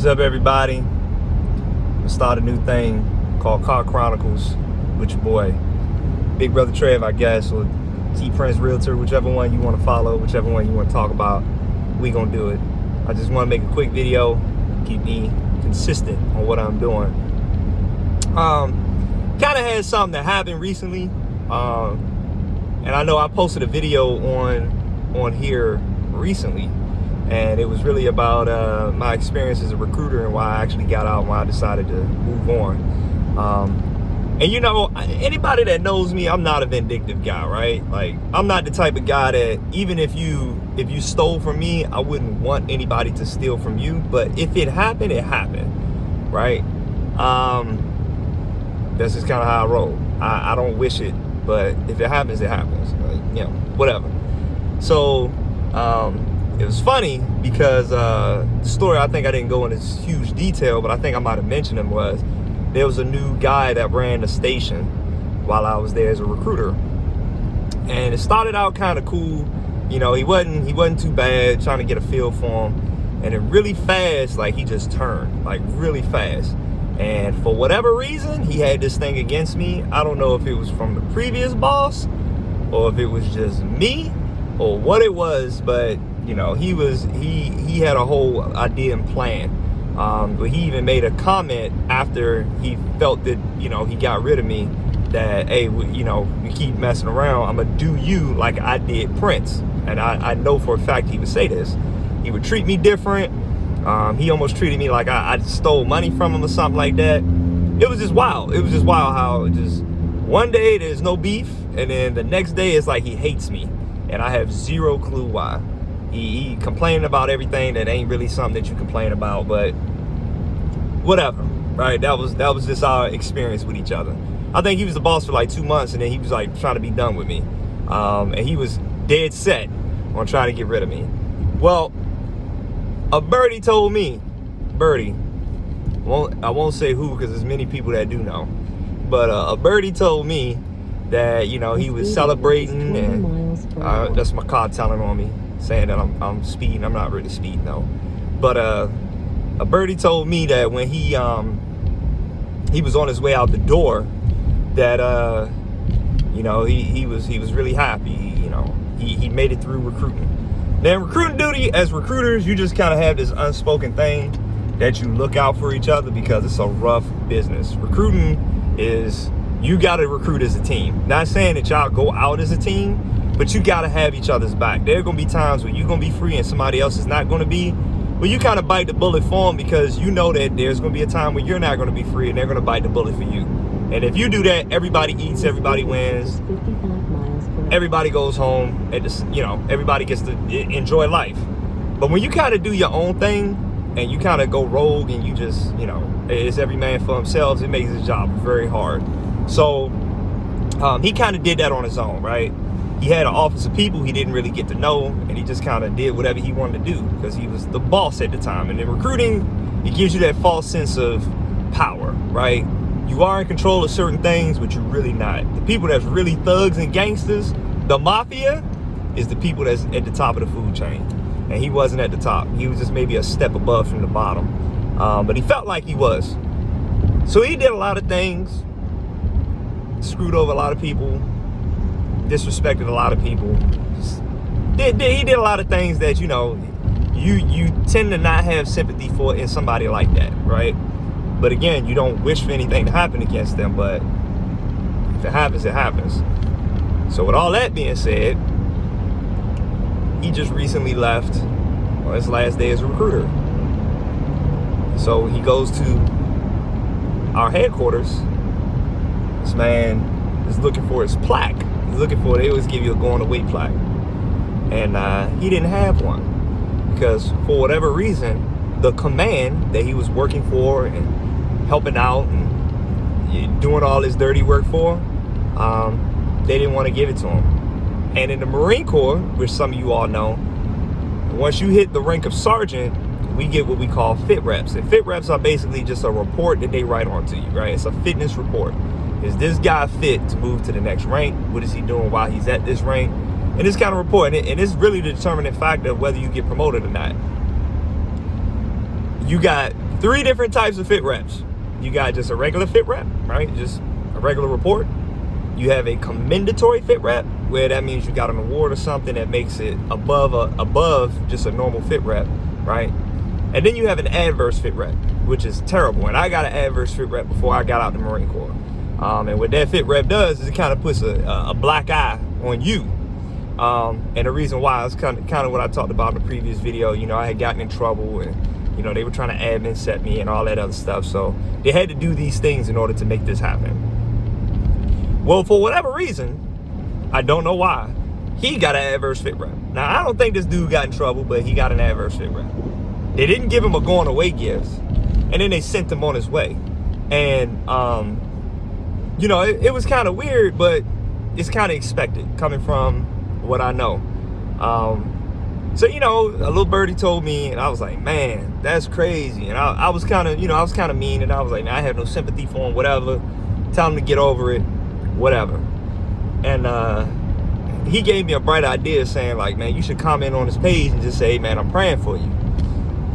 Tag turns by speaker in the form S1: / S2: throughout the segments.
S1: What's up, everybody? I'm gonna start a new thing called Car Chronicles with your boy, Big Brother Trev, I guess, or T Prince Realtor, whichever one you want to follow, whichever one you want to talk about. We gonna do it. I just want to make a quick video, keep me consistent on what I'm doing. Kind of had something that happened recently, and I know I posted a video on here recently. And it was really about my experience as a recruiter and why I actually got out and why I decided to move on. And you know, anybody that knows me, I'm not a vindictive guy, right? Like, I'm not the type of guy that even if you stole from me, I wouldn't want anybody to steal from you. But if it happened, it happened, right? That's just kind of how I roll. I don't wish it, but if it happens, it happens. Like, you know, whatever. So, it was funny because the story, I think I didn't go into huge detail, but I think I might have mentioned him, was there was a new guy that ran the station while I was there as a recruiter. And it started out kind of cool. You know, he wasn't too bad, trying to get a feel for him. And then really fast, like, he just turned, like, really fast. And for whatever reason, he had this thing against me. I don't know if it was from the previous boss or if it was just me or what it was, but you know, he had a whole idea and plan. But he even made a comment after he felt that, you know, he got rid of me, that, hey, you know, you keep messing around, I'm gonna do you like I did Prince. And I know for a fact he would say this. He would treat me different. He almost treated me like I stole money from him or something like that. It was just wild. It was just wild how just one day there's no beef, and then the next day it's like he hates me, and I have zero clue why. He complained about everything that ain't really something that you complain about, but whatever, right? That was just our experience with each other. I think he was the boss for like 2 months, and then he was like trying to be done with me. And he was dead set on trying to get rid of me. Well, a birdie told me, I won't say who because there's many people that do know, but a birdie told me that, you know, he was celebrating, and that's my car telling on me, saying that I'm speeding. I'm not really speeding though. But a birdie told me that when he was on his way out the door, that you know, he was really happy. You know, he made it through recruiting. Then recruiting duty, as recruiters, you just kind of have this unspoken thing that you look out for each other because it's a rough business. Recruiting is, you got to recruit as a team. Not saying that y'all go out as a team, but you got to have each other's back. There are going to be times where you're going to be free and somebody else is not going to be. But you kind of bite the bullet for them because you know that there's going to be a time where you're not going to be free and they're going to bite the bullet for you. And if you do that, everybody eats, everybody wins, everybody goes home, and just, you know, everybody gets to enjoy life. But when you kind of do your own thing and you kind of go rogue and you just, you know, it's every man for himself, it makes his job very hard. So he kind of did that on his own, right? He had an office of people he didn't really get to know, and he just kind of did whatever he wanted to do because he was the boss at the time. And in recruiting, it gives you that false sense of power, right? You are in control of certain things, but you're really not. The people that's really thugs and gangsters, the mafia, is the people that's at the top of the food chain. And he wasn't at the top. He was just maybe a step above from the bottom. But he felt like he was. So he did a lot of things, screwed over a lot of people, disrespected a lot of people. He did a lot of things that, you know, you tend to not have sympathy for in somebody like that, right? But again, you don't wish for anything to happen against them, but if it happens, it happens. So with all that being said, he just recently left on his last day as a recruiter. So he goes to our headquarters. This man is looking for his plaque. He's looking for, they always give you a going away plaque. And he didn't have one because for whatever reason, the command that he was working for and helping out and doing all his dirty work for, they didn't want to give it to him. And in the Marine Corps, which some of you all know, once you hit the rank of sergeant, we get what we call fit reps. And fit reps are basically just a report that they write onto you, right? It's a fitness report. Is this guy fit to move to the next rank? What is he doing while he's at this rank? And this kind of report, and it's really the determining factor of whether you get promoted or not. you got 3 different types of fit reps. You got just a regular fit rep, right? Just a regular report. You have a commendatory fit rep, where that means you got an award or something that makes it above just a normal fit rep, right? And then you have an adverse fit rep, which is terrible. And I got an adverse fit rep before I got out the Marine Corps. And what that fit rep does is it kind of puts a black eye on you. And the reason why is kind of what I talked about in the previous video. You know, I had gotten in trouble, and you know, they were trying to admin set me and all that other stuff. So they had to do these things in order to make this happen. Well, for whatever reason, I don't know why, he got an adverse fit rep. Now, I don't think this dude got in trouble, but he got an adverse fit rep. They didn't give him a going away gift, and then they sent him on his way. And you know, it was kind of weird, but it's kind of expected coming from what I know. So, you know, a little birdie told me, and I was like, man, that's crazy. And I was kind of, you know, I was kind of mean, and I was like, I have no sympathy for him, whatever. Tell him to get over it, whatever. And he gave me a bright idea saying, like, man, you should comment on his page and just say, hey, man, I'm praying for you.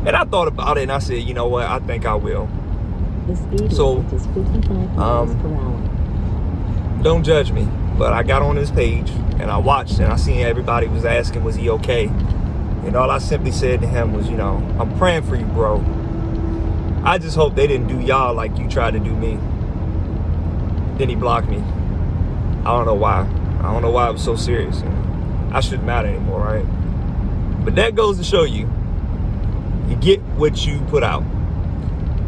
S1: And I thought about it, and I said, you know what, I think I will.
S2: The speed limit is 55 miles per hour.
S1: Don't judge me, but I got on his page, and I watched, and I seen everybody was asking, was he okay? And all I simply said to him was, you know, I'm praying for you, bro. I just hope they didn't do y'all like you tried to do me. Then he blocked me. I don't know why. I don't know why it was so serious. And I shouldn't matter anymore, right? But that goes to show you, you get what you put out.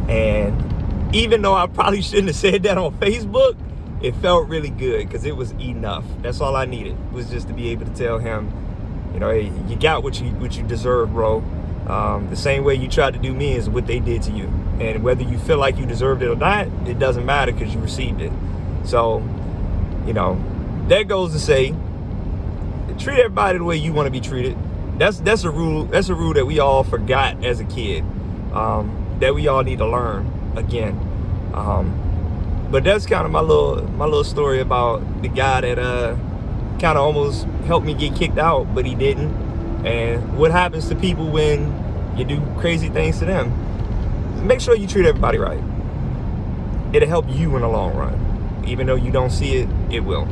S1: And even though I probably shouldn't have said that on Facebook, it felt really good because it was enough. That's all I needed, was just to be able to tell him, you know, hey, you got what you deserve, bro. The same way you tried to do me is what they did to you. And whether you feel like you deserved it or not, it doesn't matter because you received it. So, you know, that goes to say, treat everybody the way you want to be treated. That's a rule. That's a rule that we all forgot as a kid. That we all need to learn again. But that's kind of my little story about the guy that kind of almost helped me get kicked out, but he didn't. And what happens to people when you do crazy things to them? Make sure you treat everybody right. It'll help you in the long run. Even though you don't see it, it will.